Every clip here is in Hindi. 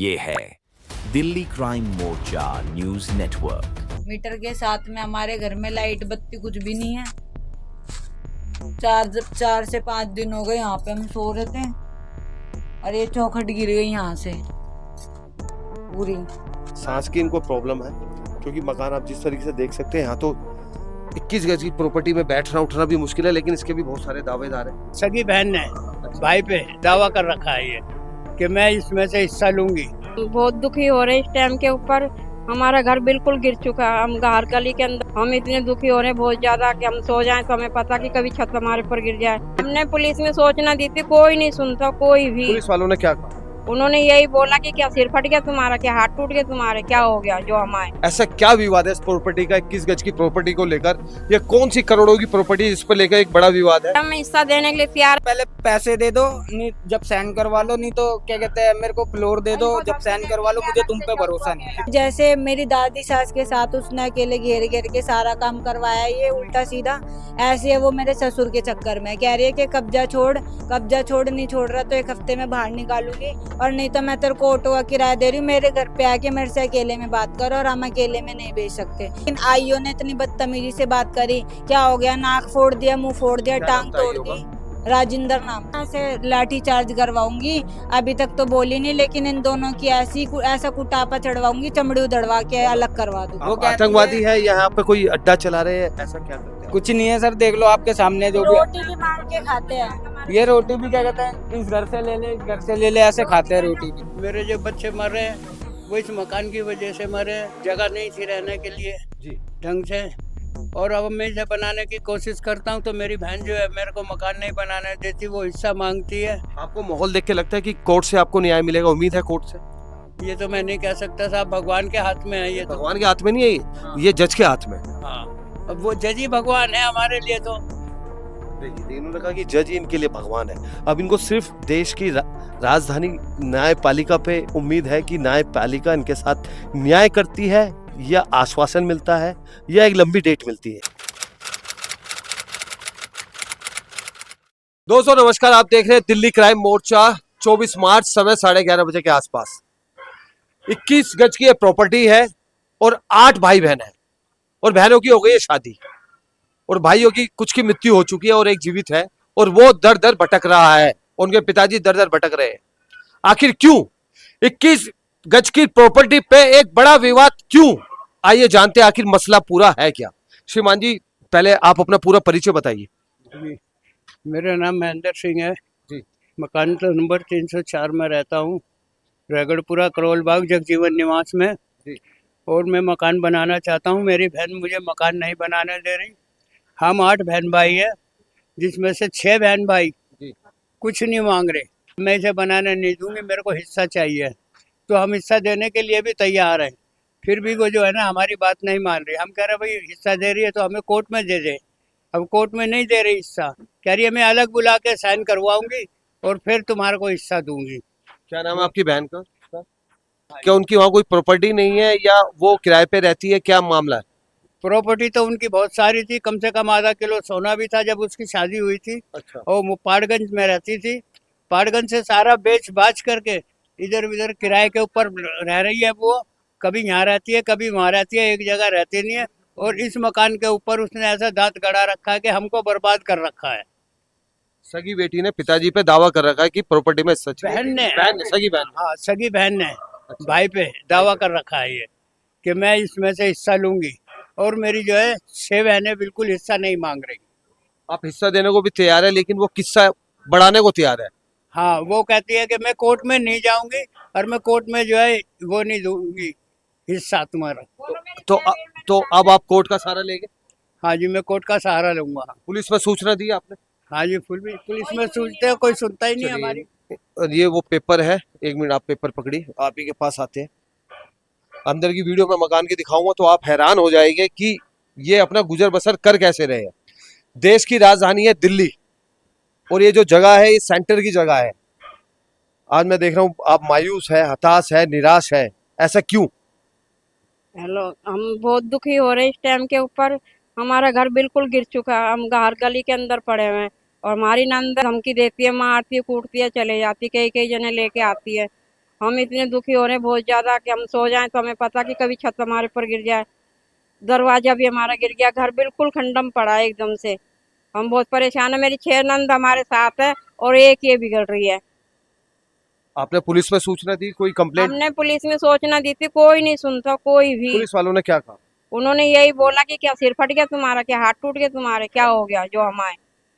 ये है दिल्ली क्राइम मोर्चा न्यूज नेटवर्क। मीटर के साथ में हमारे घर में लाइट बत्ती कुछ भी नहीं है। 4 से 5 दिन हो गए यहाँ पे हम सो रहे थे और ये चौखट गिर गई यहाँ से पूरी। सांस की इनको प्रॉब्लम है क्योंकि मकान आप जिस तरीके से देख सकते हैं यहाँ तो 21 गज की प्रॉपर्टी में बैठना उठना भी मुश्किल है, लेकिन इसके भी बहुत सारे दावेदार हैं। सगी बहन ने भाई पे दावा कर रखा है ये कि मैं इसमें से हिस्सा लूंगी। बहुत दुखी हो रहे हैं इस टाइम के ऊपर। हमारा घर बिल्कुल गिर चुका है। हम घर गली के अंदर हम इतने दुखी हो रहे हैं बहुत ज्यादा कि हम सो जाएं तो हमें पता कि कभी छत हमारे पर गिर जाए। हमने पुलिस में सूचना दी थी, कोई नहीं सुनता, कोई भी। पुलिस वालों ने क्या कहा? उन्होंने यही बोला कि क्या सिर फट गया तुम्हारा, क्या हाथ टूट गया तुम्हारे, क्या हो गया जो हम आए। ऐसा क्या विवाद है इस प्रॉपर्टी का? 21 गज की प्रॉपर्टी को लेकर, ये कौन सी करोड़ों की प्रॉपर्टी इस पर लेकर एक बड़ा विवाद है? हम हिस्सा देने के लिए तैयार। पहले पैसे दे दो, नहीं जब साइन करवा लो, नहीं तो क्या कहते हैं मेरे को फ्लोर दे दो, जब साइन करवा लो। मुझे तुम पे भरोसा नहीं है। जैसे मेरी दादी सास के साथ उसने अकेले घेर घेर के सारा काम करवाया, ये उल्टा सीधा ऐसे है। वो मेरे ससुर के चक्कर में कह रही है कि कब्जा छोड़, नहीं छोड़ रहा तो 1 हफ्ते में बाहर निकालूंगी, और नहीं तो मैं तेरे को ऑटो का किराया दे रही हूँ, मेरे घर पे आके मेरे से अकेले में बात करो, और हम अकेले में नहीं भेज सकते। लेकिन आईओ ने इतनी बदतमीजी से बात करी, क्या हो गया, नाक फोड़ दिया, मुंह फोड़ दिया, टांग तोड़ दी। राजिंदर नाम से लाठी चार्ज करवाऊंगी। अभी तक तो बोली नहीं, लेकिन इन दोनों की ऐसा कुटापा चढ़वाऊंगी, चमड़ी उधड़वा के अलग करवा दूंगी। वो आतंकवादी है, यहाँ पे कोई अड्डा चला रहे हैं, ऐसा क्या करते हैं? कुछ नहीं है सर, देख लो आपके सामने जो भी। रोटी भी मांग के खाते हैं। ये रोटी भी क्या कहते हैं, इस घर से ले ले, इस घर से ले ले, ऐसे खाते हैं रोटी भी। मेरे जो बच्चे मर रहे हैं वो इस मकान की वजह से मरे। जगह नहीं थी रहने के लिए जी ढंग से, और अब मैं इसे बनाने की कोशिश करता हूँ तो मेरी बहन जो है मेरे को मकान नहीं बनाने देती, वो हिस्सा मांगती है। आपको माहौल देख के लगता है कि कोर्ट से आपको न्याय मिलेगा? उम्मीद है कोर्ट से? ये तो मैं नहीं कह सकता साहब, भगवान के हाथ में है ये तो। भगवान के हाथ में नहीं है, ये जज के हाथ में। हाँ, अब वो जज ही भगवान है हमारे लिए तो। इन्होंने कहा कि जज ही इनके लिए भगवान है। अब इनको सिर्फ देश की राजधानी न्यायपालिका पे उम्मीद है कि न्यायपालिका इनके साथ न्याय करती है, या आश्वासन मिलता है, या एक लंबी डेट मिलती है। दोस्तों नमस्कार, आप देख रहे हैं दिल्ली क्राइम मोर्चा। 24 मार्च समय 11:30 बजे के आसपास 21 गज की प्रॉपर्टी है और 8 भाई बहन है, और बहनों की हो गई है शादी, और भाइयों की कुछ की मृत्यु हो चुकी है और एक जीवित है, और वो दर दर भटक रहा है। उनके पिताजी दर दर भटक रहे हैं। आखिर क्यों 21 गज की प्रॉपर्टी पे एक बड़ा विवाद क्यों? आइए जानते हैं आखिर मसला पूरा है क्या। श्रीमान जी, पहले आप अपना पूरा परिचय बताइए। मेरा नाम महेंद्र सिंह है जी। मकान तो नंबर 304 में रहता हूँ, रगड़पुरा करोल बाग जगजीवन निवास में जी। और मैं मकान बनाना चाहता हूँ। मेरी बहन मुझे मकान नहीं बनाने दे रही। हम 8 बहन भाई है, जिसमें से 6 बहन भाई जी। कुछ नहीं मांग रहे। मैं इसे बनाने नहीं दूंगी, मेरे को हिस्सा चाहिए। तो हम हिस्सा देने के लिए भी तैयार हैं, फिर भी वो जो है ना हमारी बात नहीं मान रही। हम कह रहे भाई हिस्सा दे रही है तो हमें कोर्ट में दे दे। अब कोर्ट में नहीं दे रही हिस्सा, कह रही है मैं अलग बुला के साइन करवाऊंगी और फिर तुम्हारे को हिस्सा दूंगी। क्या नाम है आपकी बहन का? क्या उनकी वहाँ कोई प्रॉपर्टी नहीं है, या वो किराए पे रहती है? क्या मामला है? प्रॉपर्टी तो उनकी बहुत सारी थी, कम से कम आधा किलो सोना भी था जब उसकी शादी हुई थी। अच्छा। और वो पाड़गंज में रहती थी। पाड़गंज से सारा बेच बाच करके इधर उधर किराए के ऊपर रह रही है। वो कभी यहाँ रहती है, कभी वहाँ रहती है, एक जगह रहती नहीं है। और इस मकान के ऊपर उसने ऐसा दांत गड़ा रखा है कि हमको बर्बाद कर रखा है। सगी बेटी ने पिताजी पे दावा कर रखा है कि प्रॉपर्टी में सच बहन ने सगी बहन। हाँ, सगी बहन ने भाई पे दावा कर रखा है ये कि मैं इसमें से हिस्सा लूंगी, और मेरी जो है 6 बहनें बिल्कुल हिस्सा नहीं मांग रही। आप हिस्सा देने को भी तैयार है, लेकिन वो किस्सा बढ़ाने को तैयार है। हाँ, वो कहती है कि मैं कोर्ट में नहीं जाऊंगी और मैं कोर्ट में जो है वो नहीं दूंगी हिस्सा तुम्हारा। तो अब आप कोर्ट का सहारा लेंगे? हाँ जी, मैं कोर्ट का सहारा लूंगा। पुलिस में सूचना दी आपने? हाँ जी, पुलिस में सूझते हैं, कोई सुनता ही नहीं हमारी। और ये वो पेपर है, 1 मिनट आप पेपर पकड़िए, आप ही के पास आते हैं। अंदर की वीडियो में मकान की दिखाऊंगा तो आप हैरान हो जाएंगे कि ये अपना गुजर बसर कर कैसे रहे हैं। देश की राजधानी है दिल्ली, और ये जो जगह है ये सेंटर की जगह है। आज मैं देख रहा हूँ आप मायूस है, हताश है, निराश है, ऐसा क्यों? हेलो, हम बहुत दुखी हो रहे हैं इस टाइम के ऊपर। हमारा घर बिल्कुल गिर चुका है। हम घर गली के अंदर पड़े हुए हैं, और हमारी नंद धमकी देती है, मारती है, कूटती है, चले जाती, कई कई जने लेके आती है। हम इतने दुखी हो रहे हैं बहुत ज्यादा कि हम सो जाएं तो हमें पता कि कभी छत हमारे ऊपर गिर जाए। दरवाजा भी हमारा गिर गया, घर बिल्कुल खंडम पड़ा है एकदम से। हम बहुत परेशान है। मेरी 6 नंद हमारे साथ है और एक ये बिगड़ रही है। आपने पुलिस में सूचना दी, कोई कंप्लेंट? हमने पुलिस में सूचना दी थी, कोई नहीं सुनता, कोई भी। पुलिस वालों ने क्या कहा? उन्होंने यही बोला कि क्या सिर फट गया तुम्हारा, क्या हाथ टूट गया तुम्हारे, क्या हो गया जो हम आए।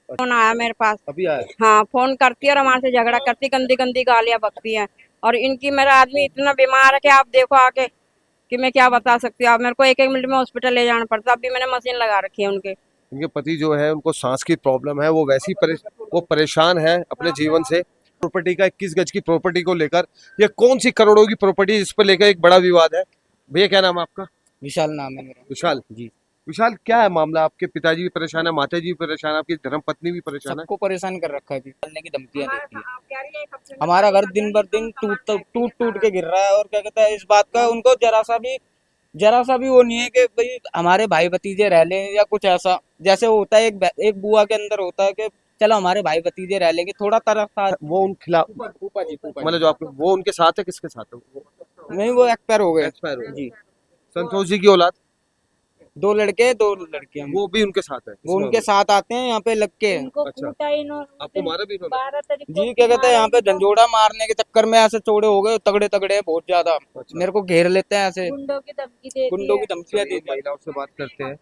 फोन आया मेरे पास। अभी आया? हाँ, फोन करती है और हमारे से झगड़ा करती, गंदी गंदी गालियां बकती है। और इनकी, मेरा आदमी इतना बीमार है कि आप देखो आके कि मैं क्या बता सकती हूँ। आप मेरे को एक एक मिनट में हॉस्पिटल ले जाना पड़ता। अभी मैंने मशीन लगा रखी है उनके। इनके पति जो है उनको सांस की प्रॉब्लम है, वो वैसी वो परेशान है अपने जीवन से। प्रॉपर्टी का 21 गज की प्रॉपर्टी को लेकर, ये कौन सी करोड़ों की प्रॉपर्टी, इस पर लेकर एक बड़ा विवाद है। भैया क्या नाम है आपका? विशाल नाम है मेरा। विशाल जी। विशाल, क्या है मामला? आपके पिताजी भी परेशान है, माता जी भी परेशान है, आपकी धर्मपत्नी भी परेशान है। सबको परेशान कर रखा है जी, डालने की धमकियां देती है। हमारा घर दिन भर दिन टूट टूट के गिर रहा है। और क्या कहते हैं, इस बात का उनको जरा सा भी वो नहीं है कि भाई हमारे भाई भतीजे रह लें या कुछ ऐसा। जैसे वो होता है एक बुआ के अंदर होता है कि चलो हमारे भाई भतीजे रह लेंगे, थोड़ा तरफ था। वो उन खिलाफ फूफा जी मतलब जो आपके, वो उनके साथ है, किसके साथ है वो? नहीं, वो एक्सपायर हो गए। एक्सपायर हो गए। जी। संतोष जी की औलाद? 2 लड़के 2 लड़कियां। वो भी उनके साथ है? वो उनके साथ आते हैं यहाँ पे लग के। अच्छा। आपको मारा भी इन्होंने? जी, क्या कहते हैं, यहाँ पे झंझोड़ा मारने के चक्कर में ऐसे चौड़े हो गए, तगड़े तगड़े बहुत ज्यादा। अच्छा। मेरे को घेर लेते हैं ऐसे, गुंडों की धमकी गुंडों की धमकियां चलिए, देती है। महिलाओं से बात करते हैं।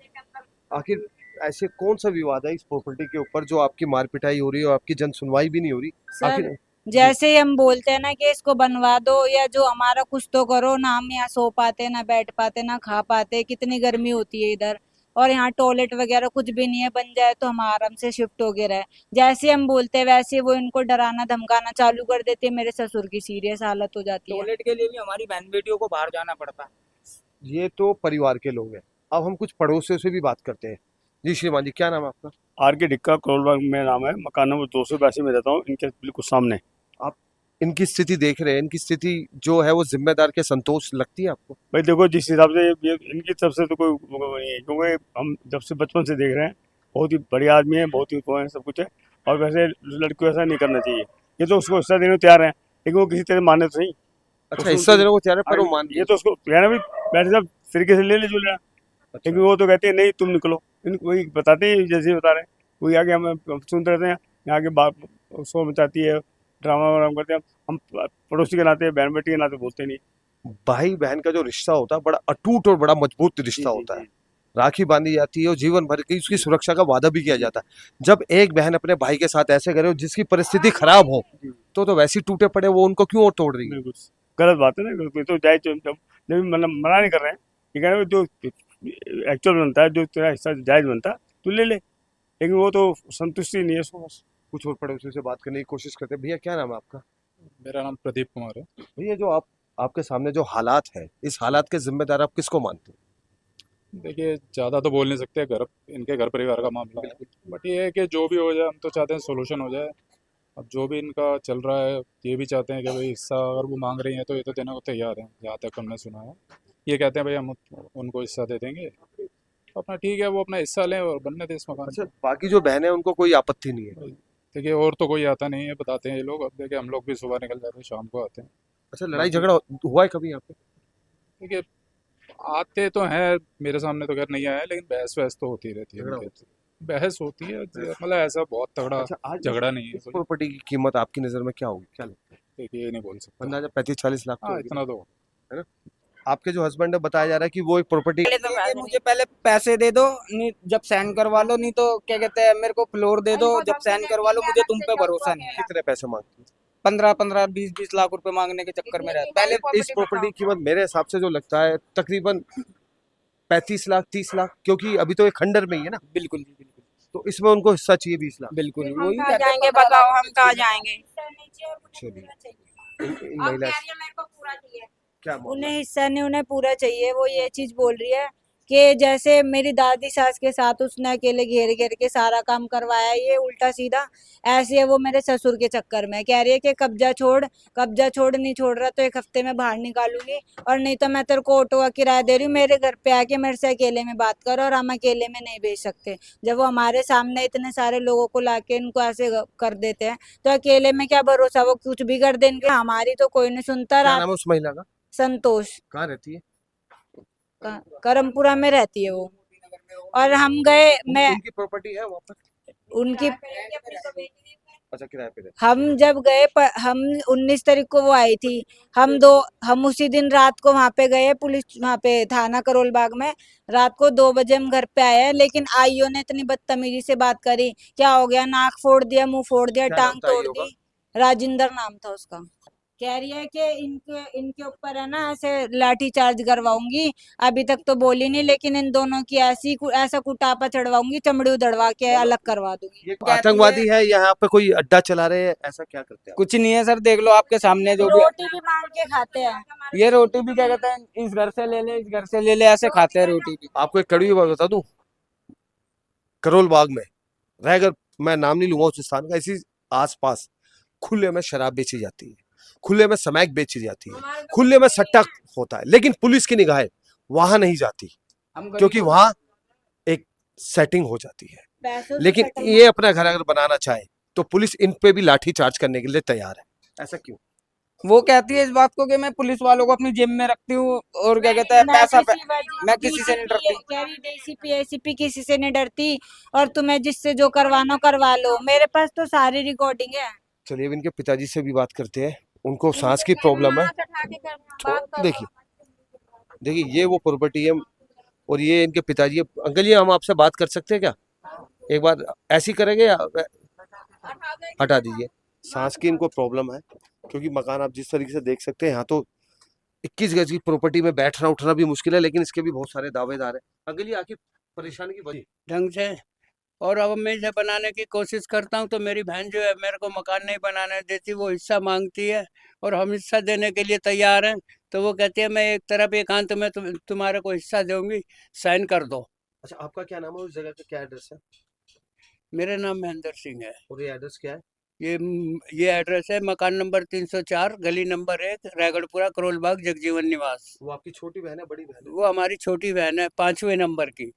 आखिर ऐसे कौन सा विवाद है इस प्रॉपर्टी के ऊपर जो आपकी मार पिटाई हो रही है और आपकी जन सुनवाई भी नहीं हो रही? सर, आखिर जैसे ही हम बोलते हैं ना कि इसको बनवा दो या जो हमारा कुछ तो करो ना, हम यहाँ सो पाते ना बैठ पाते ना खा पाते। कितनी गर्मी होती है इधर, और यहाँ टॉयलेट वगैरह कुछ भी नहीं है। बन जाए तो हम आराम से शिफ्ट हो गए रहे। जैसे हम बोलते हैं वैसे वो इनको डराना धमकाना चालू कर देती है। मेरे ससुर की सीरियस हालत हो जाती है। टॉयलेट के लिए भी हमारी बहन बेटियों को बाहर जाना पड़ता है। ये तो परिवार के लोग हैं, अब हम कुछ पड़ोसियों से भी बात करते हैं। जी श्रीमान जी, क्या नाम है आपका? आर के डिक्का करोलबाग में नाम है। मकान नंबर 282 में रहता हूँ, इनके बिल्कुल सामने। आप इनकी स्थिति देख रहे हैं, इनकी स्थिति जो है वो जिम्मेदार के संतोष लगती है आपको? भाई देखो, जिस हिसाब से ये इनकी तरफ से तो कोई वो नहीं है, क्योंकि हम जब से बचपन से देख रहे हैं, बहुत ही बढ़िया आदमी है, बहुत ही वो है, सब कुछ है। और वैसे लड़की को ऐसा नहीं करना चाहिए। ये तो उसको हिस्सा देने को तैयार है, लेकिन वो किसी तरह माने तो सही। अच्छा, हिस्सा देने को तैयार है पर वो मान ये तो उसको कहना भी बैठे साहब तरीके से ले ले जो लेना। लेकिन वो तो कहते हैं नहीं तुम निकलो। वही बताते हैं जैसे बता रहे हैं, वही आगे हम सुनते रहते हैं। यहाँ के बात शोर मचाती है, ड्रामा वारामा करते हैं। हम पड़ोसी के नाते, बहन बेटी के नाते बोलते नहीं। भाई बहन का जो रिश्ता होता है बड़ा अटूट और बड़ा मजबूत रिश्ता होता है। राखी बांधी जाती है और जीवन भर की उसकी सुरक्षा का वादा भी किया जाता है। जब एक बहन अपने भाई के साथ ऐसे करे, जिसकी परिस्थिति खराब हो, तो वैसे टूटे पड़े वो उनको क्यों और तोड़ रही है? बिल्कुल गलत बात है ना। तो जायज जब मतलब मना नहीं कर रहे हैं, ये कह रहे हैं जो एक्चुअल बनता है, जो तेरा हिस्सा जायज बनता है तू ले ले। लेकिन वो तो संतुष्टि नहीं है उसको। बस कुछ और पड़ोसियों से बात करने की कोशिश करते हैं। भैया क्या नाम है आपका? मेरा नाम प्रदीप कुमार है। भैया जो आपके सामने जो हालात है, इस हालात के जिम्मेदार आप किसको मानते हैं? देखिए, ज़्यादा तो बोल नहीं सकते, इनके घर परिवार का मामला है। बट ये है कि जो भी हो जाए, हम तो चाहते हैं सोल्यूशन हो जाए। अब जो भी इनका चल रहा है, ये भी चाहते हैं कि भाई हिस्सा अगर वो मांग रही हैं तो ये तो देने को तैयार हैं, जहाँ तक हमने सुना है। ये कहते हैं भाई हम उनको हिस्सा दे देंगे, अपना ठीक है, वो अपना हिस्सा लें और बनने दें इस मकान अच्छा, को। बाकी जो बहन है उनको कोई आपत्ति नहीं है? देखिए, और तो कोई आता नहीं है, बताते हैं ये लोग। अब देखिए, हम लोग भी सुबह निकल जाते हैं, शाम को आते हैं। अच्छा, लड़ाई झगड़ा हुआ है कभी यहाँ पे? देखिए, आते तो हैं, मेरे सामने तो खैर नहीं आया, लेकिन बहस वहस तो होती रहती है झगड़ा उनके। बहस होती है, मतलब ऐसा बहुत तगड़ा अच्छा, आज झगड़ा नहीं है इस कोई। प्रॉपर्टी की कीमत आपकी नजर में क्या होगी, क्या लगता है? देखिए, ये नहीं बोल सकता। अंदाजा 35-40 लाख तो हाँ, होगी। इतना तो। आपके जो हस्बैंड है, बताया जा रहा है कि वो एक प्रॉपर्टी मुझे पहले पैसे दे दो, नहीं जब साइन करवा लो, नहीं तो क्या कहते हैं मेरे को फ्लोर दे दो, जब साइन करवा लो। मुझे तुम पे भरोसा नहीं है। कितने पैसे मांगती है? 15-15, 20-20 लाख रुपए मांगने के चक्कर में रहता है। पहले इस प्रॉपर्टी की कीमत मेरे हिसाब से जो लगता है तकरीबन 35 लाख 30 लाख, क्योंकि अभी तो ये खंडर में ही है ना। बिल्कुल जी, बिल्कुल तो इसमें उनको हिस्सा चाहिए 20 लाख। बिल्कुल। हम वही कहाँ कहते हैं, जाएंगे 15 बताओ, लाख हम कहाँ जाएंगे? चलिए, इन आप महिला कह रही हैं मेरे को पूरा चाहिए। क्या मामला? उन्हें हिस्सा नहीं, उन्हें पूरा चाहिए। वो ये चीज बोल रही है कि जैसे मेरी दादी सास के साथ उसने अकेले घेर घेर के सारा काम करवाया, ये उल्टा सीधा ऐसे है वो मेरे ससुर के चक्कर में कह रही है कि कब्जा छोड़, नहीं छोड़ रहा तो 1 हफ्ते में बाहर निकालूंगी, और नहीं तो मैं तेरे को ऑटो का किराया दे रही हूँ, मेरे घर पे आके मेरे से अकेले में बात करो, और हम अकेले में नहीं भेज सकते। जब वो हमारे सामने इतने सारे लोगों को लाके इनको ऐसे कर देते हैं, तो अकेले में क्या भरोसा, वो कुछ भी कर देंगे, हमारी तो कोई नहीं सुनता। क्या नाम है उस महिला का? संतोष, कहाँ रहती है? करमपुरा में रहती है वो। और हम गए, मैं उनकी प्रॉपर्टी है वहाँ पर? उनकी अच्छा, किराए पे रहती हम जब गए हम 19 तारीख को वो आई थी, हम उसी दिन रात को वहां पे गए, पुलिस वहां पे थाना करोल बाग में, रात को 2 बजे हम घर पे आए हैं, लेकिन आईओ ने इतनी बदतमीजी से बात करी, क्या हो गया, नाक फोड़ दिया, मुंह फोड़ दिया, क्या नाम टांग था तोड़ आईओ का? दी। राजिंदर नाम था उसका। कह रही है कि इनके ऊपर है ना ऐसे लाठी चार्ज करवाऊंगी, अभी तक तो बोली नहीं, लेकिन इन दोनों की ऐसा कुटापा चढ़वाऊंगी, चमड़ी उधड़वा के अलग करवा दूंगी। ये आतंकवादी है, यहाँ पे कोई अड्डा चला रहे हैं, ऐसा क्या करते हैं? कुछ नहीं है सर, देख लो आपके सामने जो भी रोटी भी मांग के खाते हैं। ये रोटी भी क्या कहते हैं, इस घर से ले ले, इस घर से ले ले, ऐसे खाते हैं रोटी भी। आपको एक कड़वी बात बता दूं, करोल बाग में रहकर, मैं नाम नहीं लूंगा उस स्थान का, इसी आसपास खुले में शराब बेची जाती है, खुले में स्मैक बेची जाती है, खुले में सट्टा होता है, लेकिन पुलिस की निगाहें वहां नहीं जाती, क्योंकि वहां एक सेटिंग हो जाती है। पैसों से लेकिन सेटल ये अपना घर अगर बनाना चाहे तो पुलिस इन पे भी लाठी चार्ज करने के लिए तैयार है। ऐसा क्यों? वो कहती है इस बात को कि मैं पुलिस वालों को अपनी जिम में रखती हूँ, और क्या कहता है पैसा मैं किसी से नहीं डरती। डीसीपी एसीपी किसी से नहीं डरती, और तुम्हें जिससे जो करवाना करवा लो, मेरे पास तो सारी रिकॉर्डिंग है। चलिए, अब इनके पिताजी से भी बात करते हैं, उनको सांस की प्रॉब्लम है। देखिए, ये वो प्रॉपर्टी है और ये इनके पिताजी है। अंकल जी, हम आपसे बात कर सकते हैं क्या? एक बार ऐसी करेंगे या हटा दीजिए। सांस की इनको प्रॉब्लम है, क्योंकि मकान आप जिस तरीके से देख सकते हैं, यहाँ तो 21 गज की प्रॉपर्टी में बैठना उठना भी मुश्किल है, लेकिन इसके भी बहुत सारे दावेदार हैं। अंकल जी, आखिर परेशानी की वजह? ढंग से, और अब मैं इसे बनाने की कोशिश करता हूँ तो मेरी बहन जो है मेरे को मकान नहीं बनाने देती, वो हिस्सा मांगती है, और हम हिस्सा देने के लिए तैयार हैं, तो वो कहती है मैं एक तरफ एकांत में तुम्हारे को हिस्सा दूंगी, साइन कर दो। अच्छा, आपका क्या नाम है? उस जगह का क्या एड्रेस है? मेरा नाम महेंद्र सिंह है। और ये एड्रेस क्या है? ये एड्रेस है मकान नंबर 304, गली नंबर 1, रायगढ़पुरा, करोल बाग, जगजीवन निवास। वो आपकी छोटी बहन है, बड़ी बहन है? वो हमारी छोटी बहन है, 5वें नंबर की।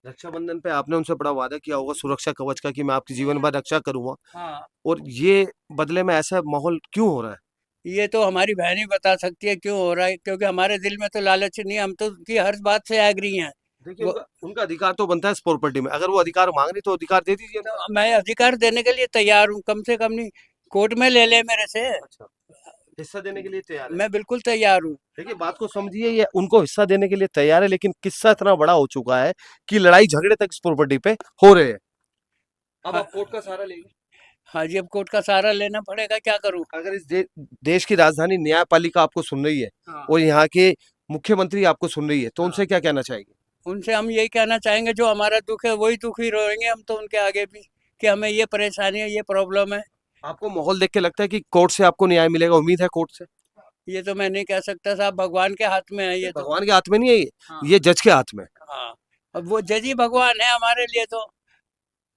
रक्षाबंधन पे आपने उनसे बड़ा वादा किया होगा सुरक्षा कवच का, कि मैं आपकी जीवन भर रक्षा करूंगा, हाँ, और ये बदले में ऐसा माहौल क्यों हो रहा है? ये तो हमारी बहन ही बता सकती है क्यों हो रहा है, क्योंकि हमारे दिल में तो लालच नहीं, हम तो उनकी हर बात से एग्री हैं। देखिए, उनका अधिकार तो बनता है इस प्रॉपर्टी में, अगर वो अधिकार मांग रही तो अधिकार दे दीजिए ना। तो मैं अधिकार देने के लिए तैयार हूँ, कम से कम नहीं कोर्ट में ले मेरे से। अच्छा, हिस्सा देने के लिए तैयार है? मैं बिल्कुल तैयार हूँ। देखिए, बात को समझिए, ये उनको हिस्सा देने के लिए तैयार है, लेकिन किस्सा इतना बड़ा हो चुका है कि लड़ाई झगड़े तक इस प्रॉपर्टी पे हो रहे हैं। अब आप कोर्ट का सहारा लेंगे? हाँ जी, अब कोर्ट का सहारा लेना पड़ेगा, क्या करूँ। अगर इस देश की राजधानी न्यायपालिका आपको सुन रही है, हाँ। और यहाँ के मुख्यमंत्री आपको सुन रही है, तो उनसे हाँ। क्या कहना चाहेंगे? उनसे हम यही कहना चाहेंगे, जो हमारा दुख है वही दुखी रहेंगे हम तो उनके आगे भी, कि हमें ये परेशानी है, ये प्रॉब्लम है। आपको माहौल देख के लगता है कि कोर्ट से आपको न्याय मिलेगा? उम्मीद है कोर्ट से? ये तो मैं नहीं कह सकता साहब, भगवान के हाथ में है ये तो। भगवान के हाथ में नहीं है ये, हाँ। ये जज के हाथ में। हाँ, अब वो जज ही भगवान है हमारे लिए तो।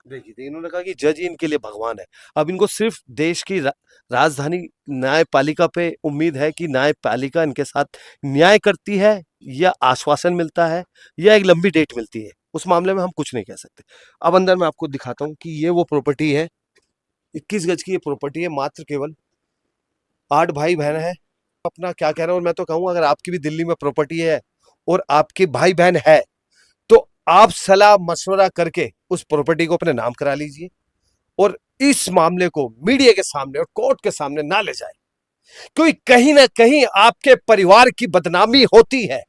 देखिए, इन्होंने कहा कि जज ही इनके लिए भगवान है। अब इनको सिर्फ देश की राजधानी न्यायपालिका पे उम्मीद है कि न्यायपालिका इनके साथ न्याय करती है, या आश्वासन मिलता है, या एक लंबी डेट मिलती है। उस मामले में हम कुछ नहीं कह सकते। अब अंदर मैं आपको दिखाता हूँ कि ये वो प्रॉपर्टी है, 21 गज की ये प्रॉपर्टी है, मात्र केवल 8 भाई बहन है। अपना क्या कह रहा हूँ, और मैं तो कहूँगा अगर आपकी भी दिल्ली में प्रॉपर्टी है और आपके भाई बहन है, तो आप सलाह मशवरा करके उस प्रॉपर्टी को अपने नाम करा लीजिए, और इस मामले को मीडिया के सामने और कोर्ट के सामने ना ले जाए, क्योंकि कहीं ना कहीं आपके परिवार की बदनामी होती है।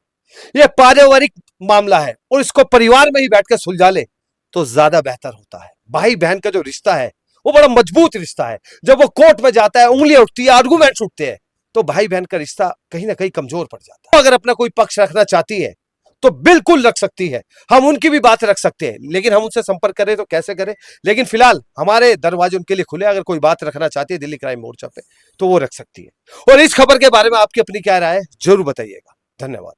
यह पारिवारिक मामला है, और इसको परिवार में ही बैठकर सुलझा ले तो ज्यादा बेहतर होता है। भाई बहन का जो रिश्ता है वो बड़ा मजबूत रिश्ता है। जब वो कोर्ट में जाता है, उंगलियां उठती है, आर्गूमेंट्स उठते हैं, तो भाई बहन का रिश्ता कहीं ना कहीं कमजोर पड़ जाता है। अगर अपना कोई पक्ष रखना चाहती है तो बिल्कुल रख सकती है, हम उनकी भी बात रख सकते हैं, लेकिन हम उनसे संपर्क करें तो कैसे करें। लेकिन फिलहाल हमारे दरवाजे उनके लिए खुले, अगर कोई बात रखना चाहती है दिल्ली क्राइम मोर्चा पे तो वो रख सकती है। और इस खबर के बारे में आपकी अपनी क्या राय है, जरूर बताइएगा। धन्यवाद।